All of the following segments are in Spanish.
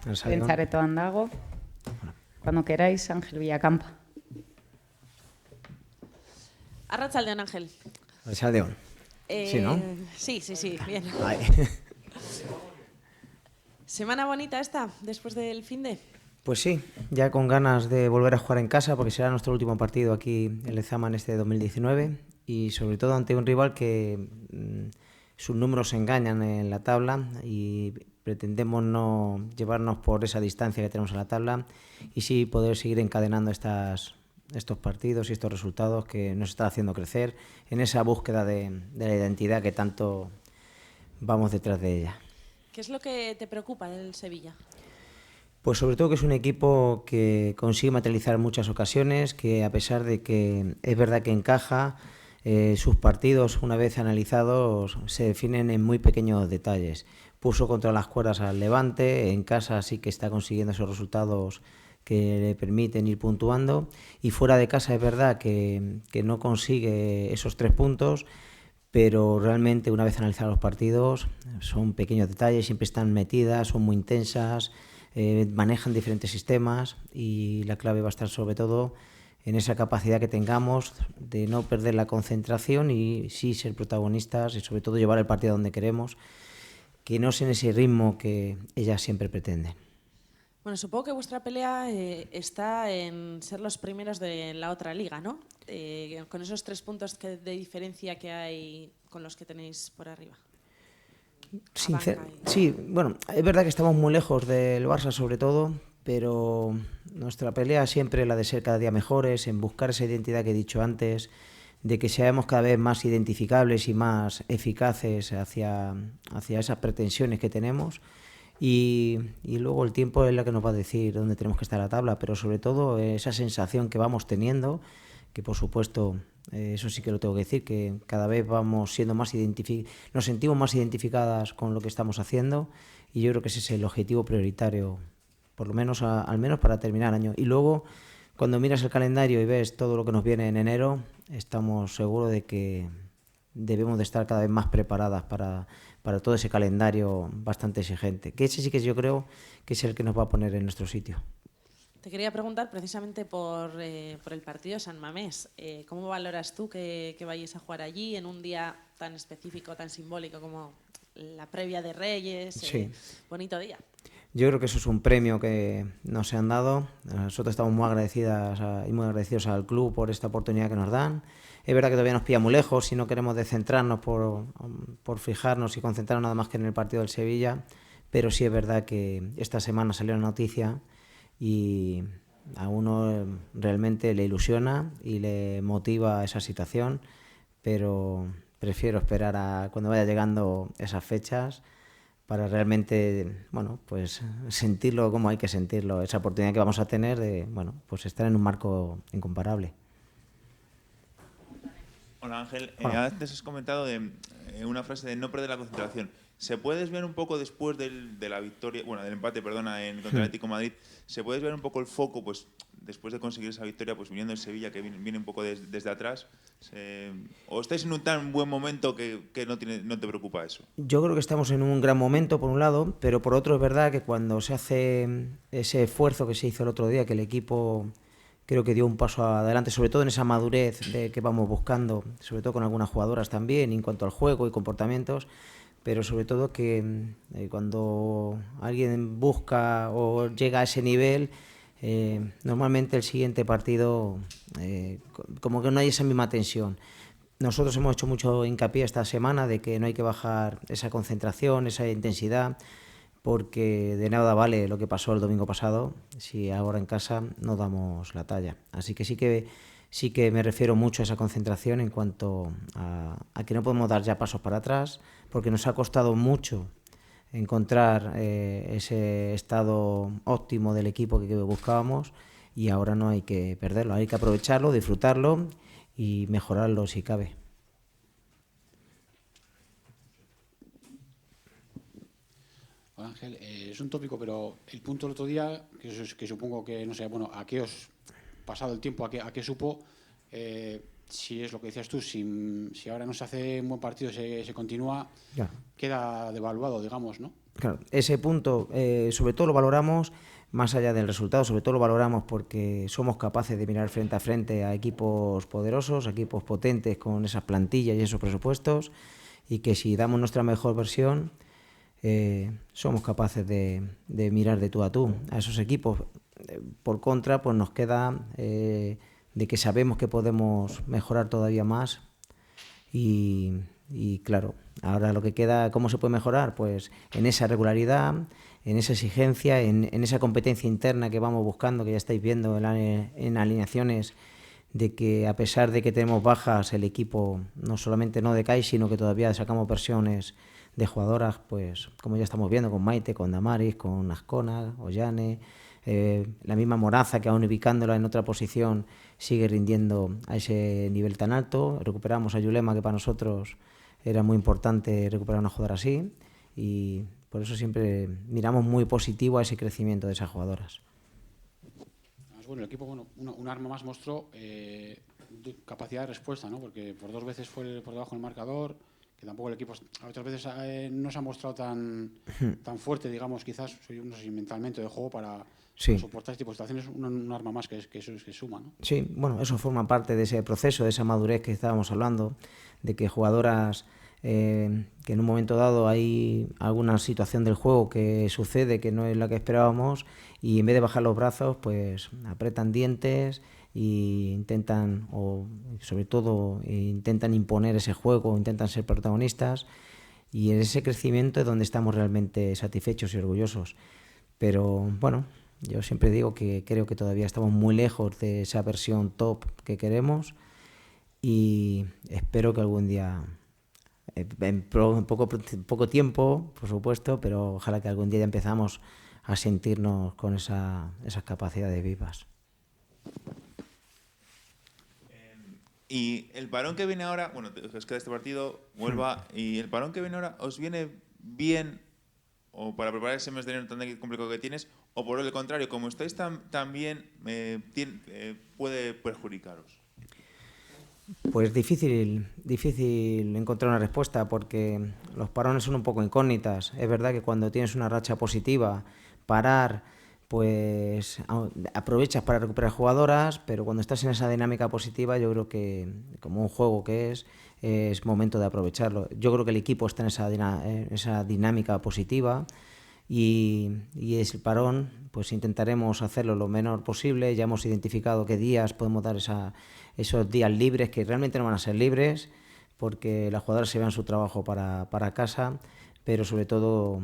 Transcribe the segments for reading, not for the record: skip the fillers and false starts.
Bentzaretoan dago. Cuando queráis, Ángel Villacampa. Arratsaldeon, Ángel. Arratsaldeon. Sí, ¿no? Sí, bien. Ay. ¿Semana bonita esta, después del finde? Pues sí, ya con ganas de volver a jugar en casa, porque será nuestro último partido aquí en Lezama en este 2019, y sobre todo ante un rival que sus números engañan en la tabla, y pretendemos no llevarnos por esa distancia que tenemos en la tabla y sí poder seguir encadenando estos partidos y estos resultados que nos están haciendo crecer en esa búsqueda de la identidad que tanto vamos detrás de ella. ¿Qué es lo que te preocupa del Sevilla? Pues sobre todo que es un equipo que consigue materializar en muchas ocasiones, que a pesar de que es verdad que encaja, sus partidos, una vez analizados, se definen en muy pequeños detalles. Puso contra las cuerdas al Levante, en casa sí que está consiguiendo esos resultados que le permiten ir puntuando, y fuera de casa es verdad que no consigue esos 3 puntos, pero realmente una vez analizados los partidos son pequeños detalles, siempre están metidas, son muy intensas, manejan diferentes sistemas, y la clave va a estar sobre todo en esa capacidad que tengamos de no perder la concentración y sí ser protagonistas y sobre todo llevar el partido donde queremos, que no es en ese ritmo que ellas siempre pretenden. Bueno, supongo que vuestra pelea está en ser los primeros de la otra liga, ¿no? Con esos 3 puntos de diferencia que hay con los que tenéis por arriba. Sí, bueno, es verdad que estamos muy lejos del Barça sobre todo, pero nuestra pelea siempre es la de ser cada día mejores, en buscar esa identidad que he dicho antes, de que seamos cada vez más identificables y más eficaces hacia esas pretensiones que tenemos, y luego el tiempo es la que nos va a decir dónde tenemos que estar en la tabla, pero sobre todo esa sensación que vamos teniendo, que por supuesto eso sí que lo tengo que decir, que cada vez vamos siendo más nos sentimos más identificadas con lo que estamos haciendo, y yo creo que ese es el objetivo prioritario, por lo menos al menos para terminar el año. Y luego cuando miras el calendario y ves todo lo que nos viene en enero, estamos seguros de que debemos de estar cada vez más preparadas para todo ese calendario bastante exigente, que ese sí que yo creo que es el que nos va a poner en nuestro sitio. Te quería preguntar precisamente por el partido de San Mamés. ¿Cómo valoras tú que vayáis a jugar allí en un día tan específico, tan simbólico como la previa de Reyes? Sí. Bonito día. Yo creo que eso es un premio que nos han dado. Nosotros estamos muy agradecidas y muy agradecidos al club por esta oportunidad que nos dan. Es verdad que todavía nos pilla muy lejos y no queremos descentrarnos por fijarnos y concentrarnos nada más que en el partido del Sevilla, pero sí es verdad que esta semana salió la noticia y a uno realmente le ilusiona y le motiva esa situación, pero prefiero esperar a cuando vaya llegando esas fechas para realmente, bueno, pues sentirlo como hay que sentirlo, esa oportunidad que vamos a tener de, bueno, pues estar en un marco incomparable. Hola Ángel, antes has comentado de una frase de no perder la concentración. ¿Se puede desviar un poco después de la victoria, bueno, del empate, perdona, contra el Atlético de Madrid? ¿Se puede desviar un poco el foco, pues después de conseguir esa victoria, pues viniendo el Sevilla, que viene un poco desde atrás? ¿O estáis en un tan buen momento que no te preocupa eso? Yo creo que estamos en un gran momento, por un lado, pero por otro es verdad que cuando se hace ese esfuerzo que se hizo el otro día, que el equipo creo que dio un paso adelante, sobre todo en esa madurez que vamos buscando, sobre todo con algunas jugadoras también, en cuanto al juego y comportamientos, pero sobre todo que cuando alguien busca o llega a ese nivel, normalmente el siguiente partido como que no hay esa misma tensión. Nosotros hemos hecho mucho hincapié esta semana de que no hay que bajar esa concentración, esa intensidad, porque de nada vale lo que pasó el domingo pasado si ahora en casa no damos la talla. Así que sí que me refiero mucho a esa concentración en cuanto a que no podemos dar ya pasos para atrás, porque nos ha costado mucho encontrar ese estado óptimo del equipo que buscábamos, y ahora no hay que perderlo, hay que aprovecharlo, disfrutarlo y mejorarlo si cabe. Hola Ángel, es un tópico, pero el punto del otro día, que supongo que, no sé, bueno, a qué os, pasado el tiempo, a qué supo, si es lo que decías tú, si ahora no se hace un buen partido, se continúa, Ya. queda devaluado, digamos, ¿no? Claro, ese punto, sobre todo lo valoramos, más allá del resultado, sobre todo lo valoramos porque somos capaces de mirar frente a frente a equipos poderosos, a equipos potentes con esas plantillas y esos presupuestos, y que si damos nuestra mejor versión, somos capaces de mirar de tú a tú a esos equipos. Por contra, pues nos queda de que sabemos que podemos mejorar todavía más y claro, ahora lo que queda, ¿cómo se puede mejorar? Pues en esa regularidad, en esa exigencia, en esa competencia interna que vamos buscando, que ya estáis viendo en alineaciones, de que a pesar de que tenemos bajas, el equipo no solamente no decae, sino que todavía sacamos versiones de jugadoras, pues como ya estamos viendo con Maite, con Damaris, con Ascona, Ollane, la misma Moraza, que aún ubicándola en otra posición sigue rindiendo a ese nivel tan alto. Recuperamos a Yulema, que para nosotros era muy importante recuperar a una jugadora así, y por eso siempre miramos muy positivo a ese crecimiento de esas jugadoras. Bueno, el equipo, bueno, un arma más mostró capacidad de respuesta, ¿no? Porque por 2 veces fue por debajo del marcador, que tampoco el equipo otras veces no se ha mostrado tan fuerte, digamos, quizás, no sé si mentalmente de juego para soportar este tipo de situaciones, un arma más que suma, ¿no? Sí, bueno, eso forma parte de ese proceso, de esa madurez que estábamos hablando, de que jugadoras que en un momento dado hay alguna situación del juego que sucede que no es la que esperábamos, y en vez de bajar los brazos, pues apretan dientes e intentan, o sobre todo intentan imponer ese juego, intentan ser protagonistas, y en ese crecimiento es donde estamos realmente satisfechos y orgullosos. Pero bueno, yo siempre digo que creo que todavía estamos muy lejos de esa versión top que queremos, y espero que algún día, en poco tiempo, por supuesto, pero ojalá que algún día ya empezamos a sentirnos con esas capacidades vivas. Y el parón que viene ahora, bueno, os queda este partido, Huelva, y el parón que viene ahora, ¿os viene bien o para preparar ese mes de enero tan complicado que tienes, o por el contrario, como estáis tan bien, puede perjudicaros? Pues difícil encontrar una respuesta, porque los parones son un poco incógnitas. Es verdad que cuando tienes una racha positiva, parar, pues aprovechas para recuperar jugadoras, pero cuando estás en esa dinámica positiva, yo creo que, como un juego que es momento de aprovecharlo. Yo creo que el equipo está en esa dinámica positiva, y es el parón, pues intentaremos hacerlo lo menor posible. Ya hemos identificado qué días podemos dar esos días libres, que realmente no van a ser libres, porque las jugadoras se van su trabajo para casa, pero sobre todo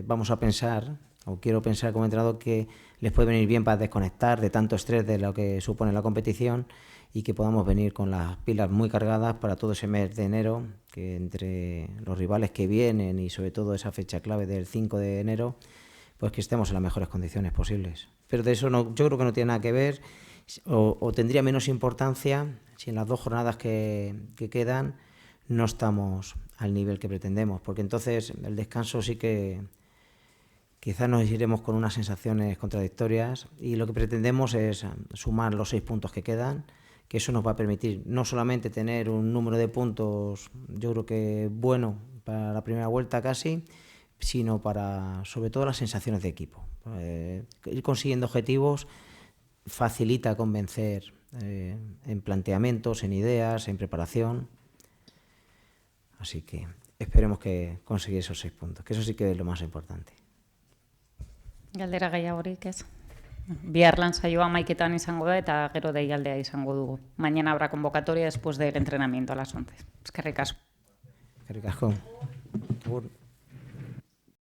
vamos a pensar, o quiero pensar como entrenador, que les puede venir bien para desconectar de tanto estrés de lo que supone la competición, y que podamos venir con las pilas muy cargadas para todo ese mes de enero, que entre los rivales que vienen y sobre todo esa fecha clave del 5 de enero, pues que estemos en las mejores condiciones posibles. Pero de eso yo creo que no tiene nada que ver, o tendría menos importancia si en las 2 jornadas que quedan no estamos al nivel que pretendemos, porque entonces el descanso sí que quizás nos iremos con unas sensaciones contradictorias, y lo que pretendemos es sumar los 6 puntos que quedan, que eso nos va a permitir no solamente tener un número de puntos, yo creo que bueno para la primera vuelta casi, sino para sobre todo las sensaciones de equipo. Ir consiguiendo objetivos facilita convencer en planteamientos, en ideas, en preparación. Así que esperemos que conseguir esos 6 puntos, que eso sí que es lo más importante. Galdera gehiagorik ez. Bihar lan saioa Maiketan izango da, eta gero deialdea izango dugu. Mañana habrá convocatoria después del entrenamiento a las 11. Eskerrik asko. Eskerrik asko.